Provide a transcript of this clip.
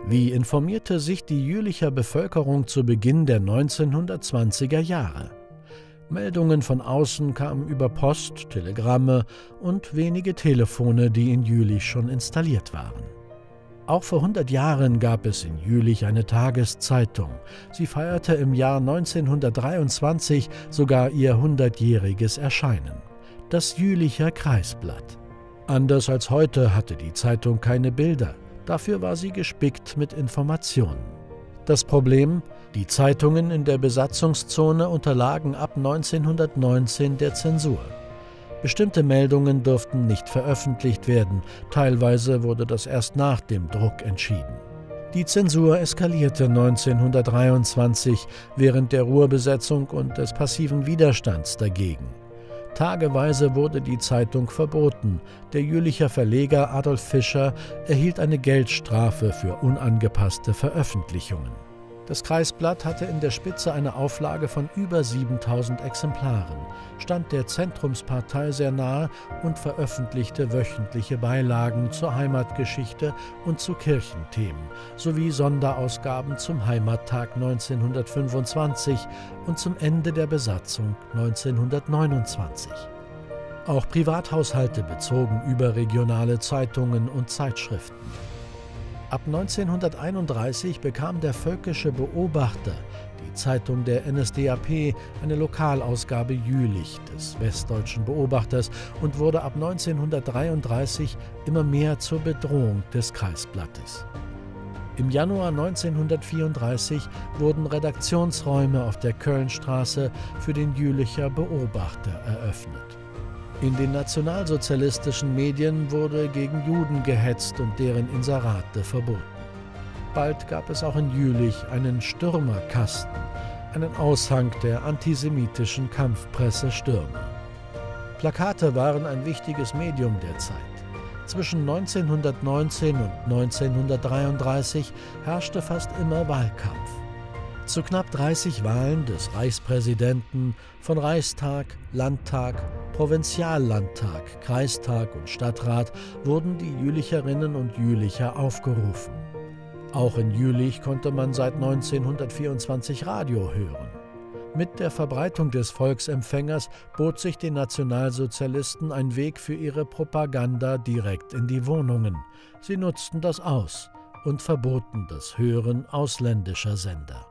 Wie informierte sich die Jülicher Bevölkerung zu Beginn der 1920er Jahre? Meldungen von außen kamen über Post, Telegramme und wenige Telefone, die in Jülich schon installiert waren. Auch vor 100 Jahren gab es in Jülich eine Tageszeitung. Sie feierte im Jahr 1923 sogar ihr 100-jähriges Erscheinen. Das Jülicher Kreisblatt. Anders als heute hatte die Zeitung keine Bilder. Dafür war sie gespickt mit Informationen. Das Problem? Die Zeitungen in der Besatzungszone unterlagen ab 1919 der Zensur. Bestimmte Meldungen durften nicht veröffentlicht werden, teilweise wurde das erst nach dem Druck entschieden. Die Zensur eskalierte 1923 während der Ruhrbesetzung und des passiven Widerstands dagegen. Tageweise wurde die Zeitung verboten. Der Jülicher Verleger Adolf Fischer erhielt eine Geldstrafe für unangepasste Veröffentlichungen. Das Kreisblatt hatte in der Spitze eine Auflage von über 7000 Exemplaren, stand der Zentrumspartei sehr nahe und veröffentlichte wöchentliche Beilagen zur Heimatgeschichte und zu Kirchenthemen sowie Sonderausgaben zum Heimattag 1925 und zum Ende der Besatzung 1929. Auch Privathaushalte bezogen überregionale Zeitungen und Zeitschriften. Ab 1931 bekam der Völkische Beobachter, die Zeitung der NSDAP, eine Lokalausgabe Jülich des Westdeutschen Beobachters und wurde ab 1933 immer mehr zur Bedrohung des Kreisblattes. Im Januar 1934 wurden Redaktionsräume auf der Kölnstraße für den Jülicher Beobachter eröffnet. In den nationalsozialistischen Medien wurde gegen Juden gehetzt und deren Inserate verboten. Bald gab es auch in Jülich einen Stürmerkasten, einen Aushang der antisemitischen Kampfpresse Stürmer. Plakate waren ein wichtiges Medium der Zeit. Zwischen 1919 und 1933 herrschte fast immer Wahlkampf. Zu knapp 30 Wahlen des Reichspräsidenten, von Reichstag, Landtag, Provinziallandtag, Kreistag und Stadtrat wurden die Jülicherinnen und Jülicher aufgerufen. Auch in Jülich konnte man seit 1924 Radio hören. Mit der Verbreitung des Volksempfängers bot sich den Nationalsozialisten ein Weg für ihre Propaganda direkt in die Wohnungen. Sie nutzten das aus und verboten das Hören ausländischer Sender.